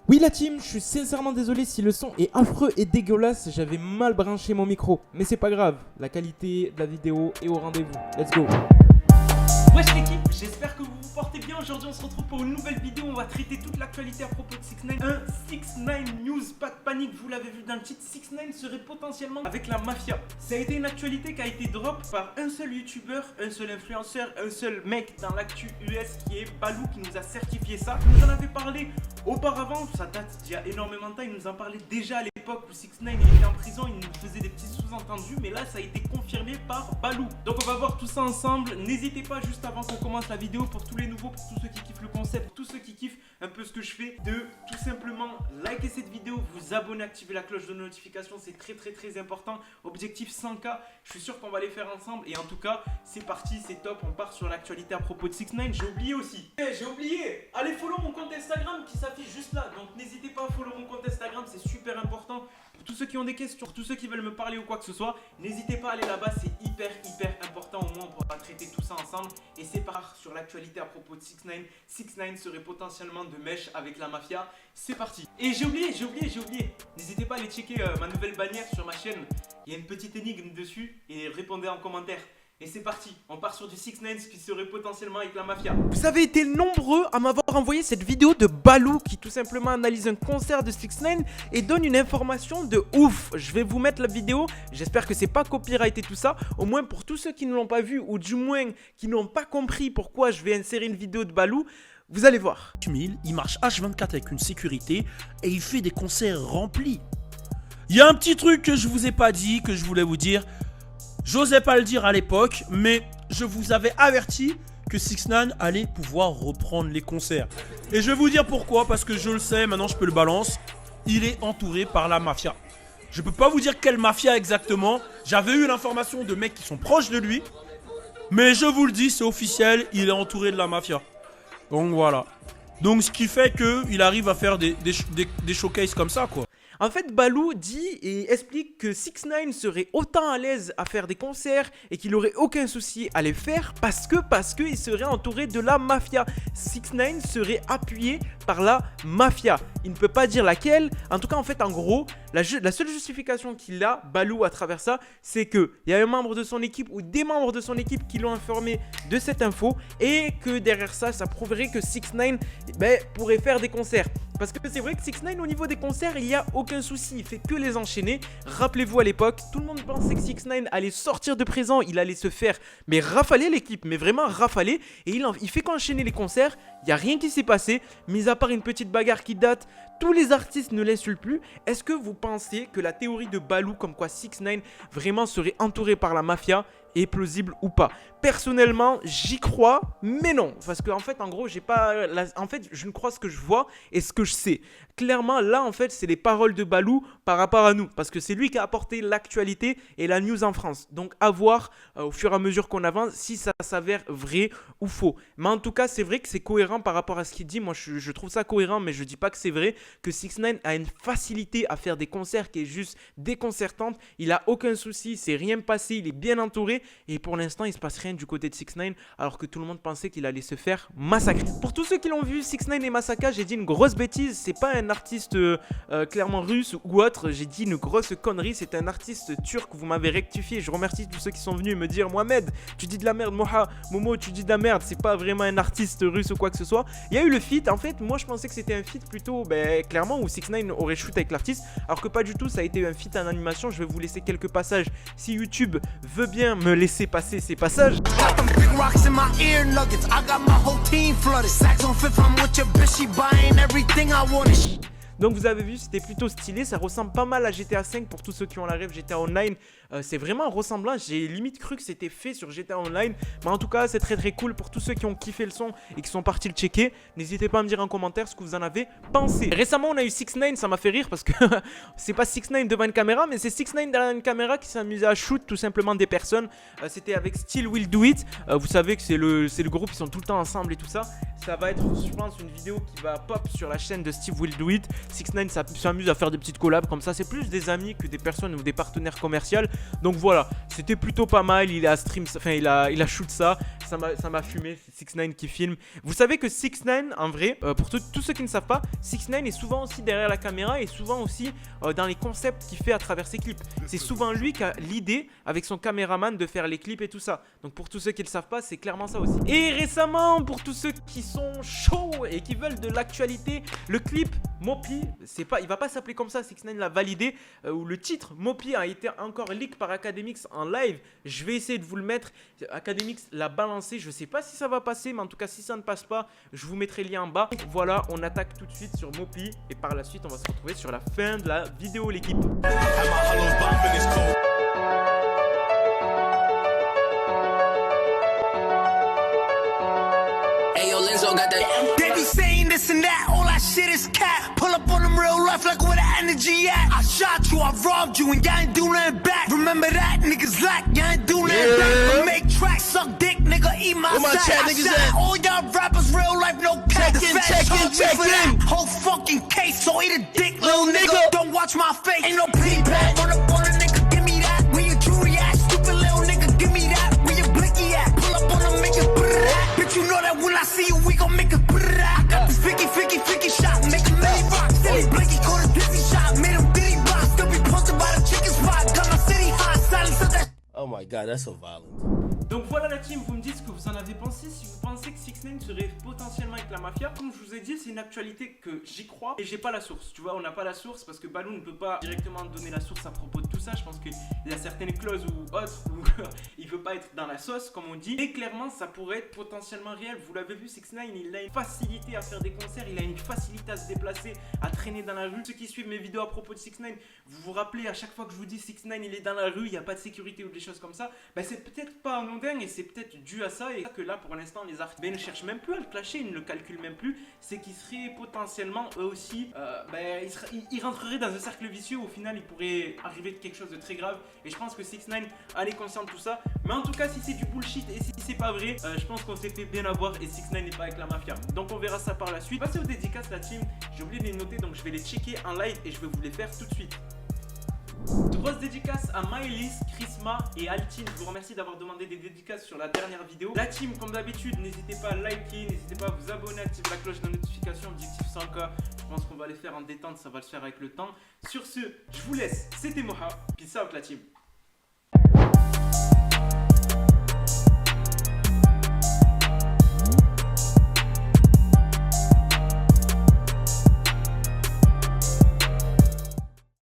Oui la team, je suis sincèrement désolé si le son est affreux et dégueulasse, j'avais mal branché mon micro. Mais c'est pas grave, la qualité de la vidéo est au rendez-vous. Let's go. Wesh l'équipe, j'espère que vous vous portez bien. Aujourd'hui on se retrouve pour une nouvelle vidéo. On va traiter toute l'actualité à propos de 6ix9ine. Un 6ix9ine news, pas de panique, vous l'avez vu dans le titre. 6ix9ine serait potentiellement avec la mafia. Ça a été une actualité qui a été drop par un seul youtubeur, un seul influenceur, un seul mec dans l'actu US qui est Balou, qui nous a certifié ça. Il nous en avait parlé auparavant, ça date d'il y a énormément de temps. Il nous en parlait déjà à l'époque où 6ix9ine était en prison. Il nous faisait des petits sous-entendus, mais là ça a été confirmé par Balou. Donc on va voir tout ça ensemble. N'hésitez pas juste avant qu'on commence la vidéo, pour tous les nouveaux, pour tous ceux qui kiffent le concept, pour tous ceux qui kiffent un peu ce que je fais, de tout simplement liker cette vidéo, vous abonner, activer la cloche de notification, c'est très important. Objectif 100K, je suis sûr qu'on va les faire ensemble. Et en tout cas, c'est parti, c'est top, on part sur l'actualité à propos de 6ix9ine. J'ai oublié aussi, j'ai oublié, allez follow mon compte Instagram qui s'affiche juste là. Donc n'hésitez pas à follow mon compte Instagram, c'est super important. Pour tous ceux qui ont des questions, pour tous ceux qui veulent me parler ou quoi que ce soit, n'hésitez pas à aller là-bas, c'est hyper important. Au moins on pourra traiter tout ça ensemble. Et c'est part sur l'actualité à propos de 6ix9ine. 6ix9ine serait potentiellement de mèche avec la mafia. C'est parti. Et j'ai oublié. N'hésitez pas à aller checker ma nouvelle bannière sur ma chaîne. Il y a une petite énigme dessus et répondez en commentaire. Et c'est parti, on part sur du 6ix9ine qui serait potentiellement avec la mafia. Vous avez été nombreux à m'avoir envoyé cette vidéo de Balou qui tout simplement analyse un concert de 6ix9ine et donne une information de ouf. Je vais vous mettre la vidéo, j'espère que c'est pas copyright et tout ça. Au moins pour tous ceux qui ne l'ont pas vu ou du moins qui n'ont pas compris pourquoi je vais insérer une vidéo de Balou, vous allez voir. Il marche H24 avec une sécurité et il fait des concerts remplis. Il y a un petit truc que je vous ai pas dit, que je voulais vous dire. J'osais pas le dire à l'époque, mais je vous avais averti que 6ix9ine allait pouvoir reprendre les concerts. Et je vais vous dire pourquoi, parce que je le sais, maintenant je peux le balance. Il est entouré par la mafia. Je peux pas vous dire quelle mafia exactement. J'avais eu l'information de mecs qui sont proches de lui. Mais je vous le dis, c'est officiel, il est entouré de la mafia. Donc voilà. Donc ce qui fait qu'il arrive à faire des showcases comme ça, quoi. En fait, Balou dit et explique que 6ix9ine serait autant à l'aise à faire des concerts et qu'il aurait aucun souci à les faire parce que il serait entouré de la mafia. 6ix9ine serait appuyé par la mafia. Il ne peut pas dire laquelle. En tout cas, en fait, en gros, la seule justification qu'il a, Balou, à travers ça, c'est qu'il y a un membre de son équipe ou des membres de son équipe qui l'ont informé de cette info et que derrière ça, ça prouverait que 6ix9ine pourrait faire des concerts. Parce que c'est vrai que 6ix9ine au niveau des concerts, il n'y a aucun souci, il fait que les enchaîner. Rappelez-vous à l'époque, tout le monde pensait que 6ix9ine allait sortir de présent, il allait se faire mais rafaler l'équipe, mais vraiment rafaler. Et il fait qu'enchaîner les concerts, il n'y a rien qui s'est passé, mis à part une petite bagarre qui date. Tous les artistes ne l'insultent plus. Est-ce que vous pensez que la théorie de Balou comme quoi 6ix9ine vraiment serait entouré par la mafia est plausible ou pas? Personnellement, j'y crois, mais non. Parce qu'en fait, en gros, je ne crois ce que je vois et ce que je sais. Clairement, là, en fait, c'est les paroles de Balou par rapport à nous. Parce que c'est lui qui a apporté l'actualité et la news en France. Donc, à voir au fur et à mesure qu'on avance si ça s'avère vrai ou faux. Mais en tout cas, c'est vrai que c'est cohérent par rapport à ce qu'il dit. Moi, je trouve ça cohérent, mais je dis pas que c'est vrai. Que 6ix9ine a une facilité à faire des concerts qui est juste déconcertante. Il a aucun souci, c'est rien passé, il est bien entouré. Et pour l'instant, il se passe rien du côté de 6ix9ine, alors que tout le monde pensait qu'il allait se faire massacrer. Pour tous ceux qui l'ont vu, 6ix9ine et Massacre, j'ai dit une grosse bêtise. C'est pas un artiste clairement russe ou autre. J'ai dit une grosse connerie. C'est un artiste turc. Vous m'avez rectifié. Je remercie tous ceux qui sont venus me dire Mohamed, tu dis de la merde. Momo, tu dis de la merde. C'est pas vraiment un artiste russe ou quoi que ce soit. Il y a eu le feat. En fait, moi je pensais que c'était un feat plutôt clairement où 6ix9ine aurait shoot avec l'artiste, alors que pas du tout. Ça a été un feat en animation. Je vais vous laisser quelques passages si YouTube veut bien me laisser passer ces passages. Donc vous avez vu, c'était plutôt stylé, ça ressemble pas mal à GTA 5 pour tous ceux qui ont la rêve GTA Online. C'est vraiment ressemblant, j'ai limite cru que c'était fait sur GTA Online. Mais en tout cas, c'est très cool pour tous ceux qui ont kiffé le son et qui sont partis le checker. N'hésitez pas à me dire en commentaire ce que vous en avez pensé. Récemment, on a eu 6ix9ine, ça m'a fait rire parce que c'est pas 6ix9ine devant une caméra, mais c'est 6ix9ine derrière une caméra qui s'amusait à shoot tout simplement des personnes. C'était avec Still Will Do It. Vous savez que c'est le groupe, ils sont tout le temps ensemble et tout ça. Ça va être, je pense, une vidéo qui va pop sur la chaîne de Steve Will Do It. 6ix9ine s'amuse à faire des petites collabs comme ça. C'est plus des amis que des personnes ou des partenaires commerciaux. Donc voilà, c'était plutôt pas mal. Il a stream, enfin il a shoot ça. Ça m'a fumé. C'est 6ix9ine qui filme. Vous savez que 6ix9ine, en vrai, pour tous ceux qui ne savent pas, 6ix9ine est souvent aussi derrière la caméra et souvent aussi dans les concepts qu'il fait à travers ses clips. C'est souvent lui qui a l'idée avec son caméraman de faire les clips et tout ça. Donc pour tous ceux qui ne le savent pas, c'est clairement ça aussi. Et récemment, pour tous ceux qui sont chauds et qui veulent de l'actualité, le clip Mopi, il va pas s'appeler comme ça, 6ix9ine l'a validé, où le titre Mopi a été encore leak par Akademix en live. Je vais essayer de vous le mettre. Akademix l'a balancé, je sais pas si ça va passer, mais en tout cas si ça ne passe pas, je vous mettrai le lien en bas. Donc voilà, on attaque tout de suite sur Mopi et par la suite on va se retrouver sur la fin de la vidéo l'équipe. They be saying this and that, all that shit is cat. Pull up on them real life like where the energy at. I shot you, I robbed you, and y'all ain't do nothing back. Remember that, niggas lack, y'all ain't do nothing back. But make tracks, suck dick, nigga, eat my sack. I shot all y'all rappers, real life, no cat. Check in. Whole fucking case, so eat a dick, little nigga. Don't watch my face, ain't no pity pat. Run up on a nigga, give me that. Where your jewelry at? Stupid little nigga, give me that. Where your blicky at? Pull up on them, make it bitch, you know that when I see you, we gon' make it I got this Vicky shot, make a million rocks. Silly Blinky caught a dizzy shot, made him diddy rock. Still be posted by the chicken spot, got my city hot, silence of that. Oh my god, that's so violent. Donc voilà la team, vous me dites ce que vous en avez pensé. Si vous pensez que 6ix9ine serait potentiellement avec la mafia, comme je vous ai dit, c'est une actualité que j'y crois et j'ai pas la source. Tu vois, on n'a pas la source parce que Balou ne peut pas directement donner la source à propos de tout ça. Je pense qu'il y a certaines clauses ou autres où il veut pas être dans la sauce, comme on dit. Et clairement, ça pourrait être potentiellement réel. Vous l'avez vu, 6ix9ine, il a une facilité à faire des concerts, il a une facilité à se déplacer, à traîner dans la rue. Ceux qui suivent mes vidéos à propos de 6ix9ine, vous vous rappelez à chaque fois que je vous dis 6ix9ine, il est dans la rue, il n'y a pas de sécurité ou des choses comme ça. Bah, c'est peut-être pas anodin et c'est peut-être dû à ça, et que là pour l'instant les artistes ne cherchent même plus à le clasher, ils ne le calculent même plus. C'est qu'ils seraient potentiellement eux aussi ils rentreraient dans un cercle vicieux où au final il pourrait arriver quelque chose de très grave, et je pense que 6ix9ine elle est consciente de tout ça. Mais en tout cas, si c'est du bullshit et si c'est pas vrai, je pense qu'on s'est fait bien avoir et 6ix9ine n'est pas avec la mafia. Donc on verra ça par la suite. Passez aux dédicaces la team, j'ai oublié de les noter donc je vais les checker en live et je vais vous les faire tout de suite. Grosse dédicace à Maëlys, Chrisma et Altine. Je vous remercie d'avoir demandé des dédicaces sur la dernière vidéo. La team, comme d'habitude, n'hésitez pas à liker, n'hésitez pas à vous abonner, activer la cloche de notification. Objectif 100K, je pense qu'on va les faire en détente, ça va le faire avec le temps. Sur ce, je vous laisse. C'était Moha. Peace out la team.